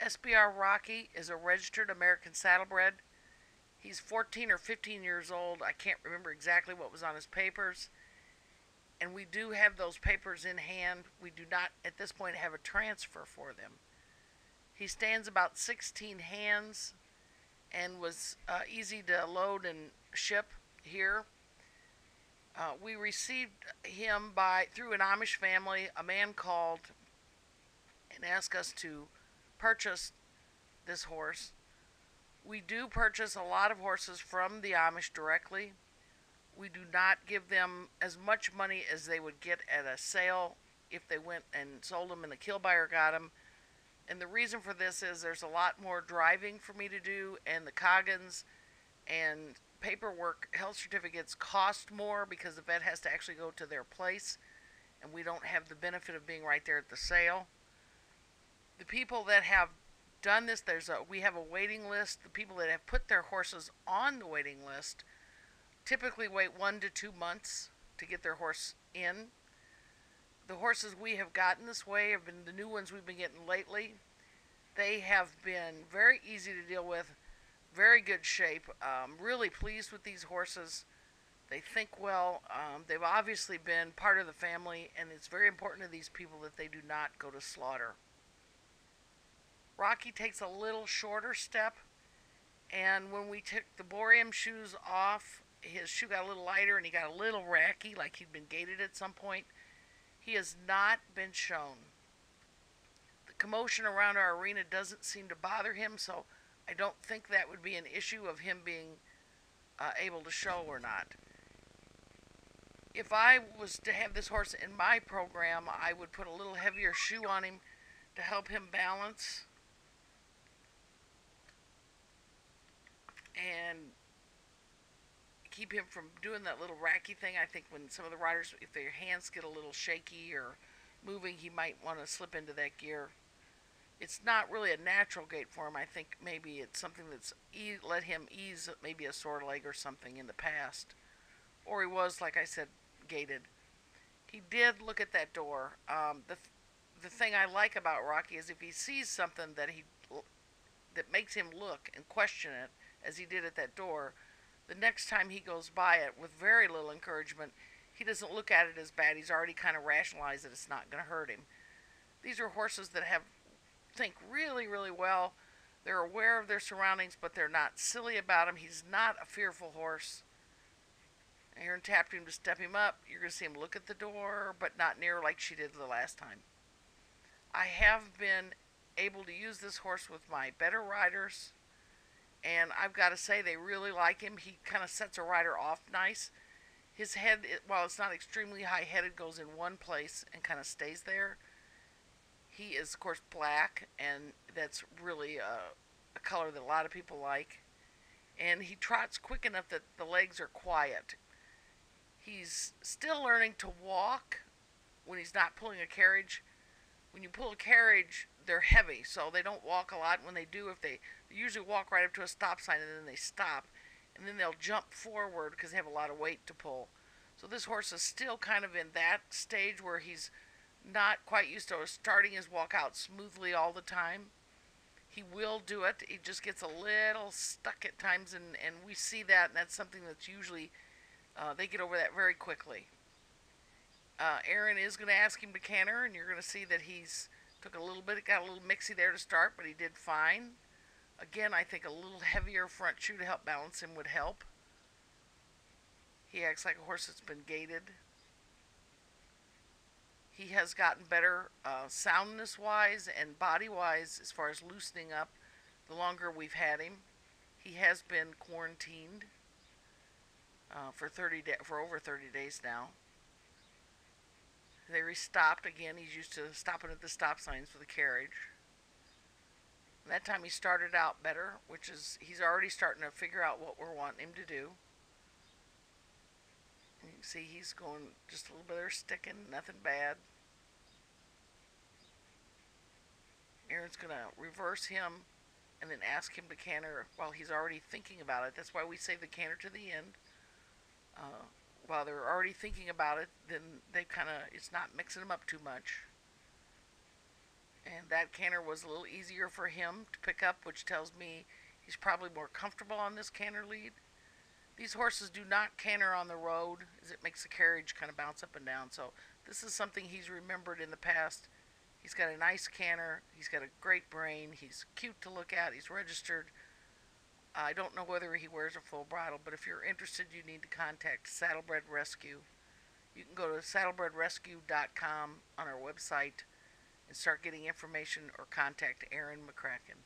SBR Rocky is a registered American saddlebred. He's 14 or 15 years old. I can't remember exactly what was on his papers. And we do have those papers in hand. We do not, at this point, have a transfer for them. He stands about 16 hands and was easy to load and ship here. We received him through an Amish family. A man called and asked us to purchase this horse. We do purchase a lot of horses from the Amish directly. We do not give them as much money as they would get at a sale if they went and sold them and the kill buyer got them. And the reason for this is there's a lot more driving for me to do, and the Coggins and paperwork, health certificates cost more because the vet has to actually go to their place, and we don't have the benefit of being right there at the sale. The people that have done this, we have a waiting list. The people that have put their horses on the waiting list typically wait 1 to 2 months to get their horse in. The horses we have gotten this way have been the new ones we've been getting lately. They have been very easy to deal with, very good shape. Really pleased with these horses. They think well. They've obviously been part of the family, and it's very important to these people that they do not go to slaughter. Rocky takes a little shorter step, and when we took the Boreum shoes off, his shoe got a little lighter and he got a little racky, like he'd been gated at some point. He has not been shown. The commotion around our arena doesn't seem to bother him, so I don't think that would be an issue of him being able to show or not. If I was to have this horse in my program, I would put a little heavier shoe on him to help him balance. And keep him from doing that little racky thing. I think when some of the riders, if their hands get a little shaky or moving, he might want to slip into that gear. It's not really a natural gait for him. I think maybe it's something that's let him ease maybe a sore leg or something in the past. Or he was, like I said, gated. He did look at that door. The thing I like about Rocky is if he sees something that makes him look and question it, as he did at that door, the next time he goes by it with very little encouragement, he doesn't look at it as bad. He's already kind of rationalized that it's not going to hurt him. These are horses that think really, really well. They're aware of their surroundings, but they're not silly about him. He's not a fearful horse. Aaron tapped him to step him up. You're going to see him look at the door, but not near like she did the last time. I have been able to use this horse with my better riders, and I've got to say they really like him. He kind of sets a rider off nice. His head, while it's not extremely high-headed, goes in one place and kind of stays there. He is, of course, black, and that's really a color that a lot of people like. And he trots quick enough that the legs are quiet. He's still learning to walk when he's not pulling a carriage. When you pull a carriage, they're heavy, so they don't walk a lot. When they do, they usually walk right up to a stop sign and then they stop. And then they'll jump forward because they have a lot of weight to pull. So this horse is still kind of in that stage where he's not quite used to starting his walk out smoothly all the time. He will do it. He just gets a little stuck at times, and we see that, and that's something that's usually, they get over that very quickly. Aaron is going to ask him to canter, and you're going to see that he's got a little mixy there to start, but he did fine. Again, I think a little heavier front shoe to help balance him would help. He acts like a horse that's been gated. He has gotten better soundness-wise and body-wise as far as loosening up the longer we've had him. He has been quarantined for over 30 days now. They stopped again. He's used to stopping at the stop signs for the carriage. And that time he started out better, which is he's already starting to figure out what we're wanting him to do. And you can see he's going just a little bit of sticking, nothing bad. Aaron's going to reverse him and then ask him to canter while he's already thinking about it. That's why we save the canter to the end. While they're already thinking about it, then it's not mixing them up too much. And that canter was a little easier for him to pick up, which tells me he's probably more comfortable on this canter lead. These horses do not canter on the road, as it makes the carriage kind of bounce up and down. So this is something he's remembered in the past. He's got a nice canter. He's got a great brain. He's cute to look at. He's registered. I don't know whether he wears a full bridle, but if you're interested, you need to contact Saddlebred Rescue. You can go to saddlebredrescue.com on our website and start getting information or contact Aaron McCracken.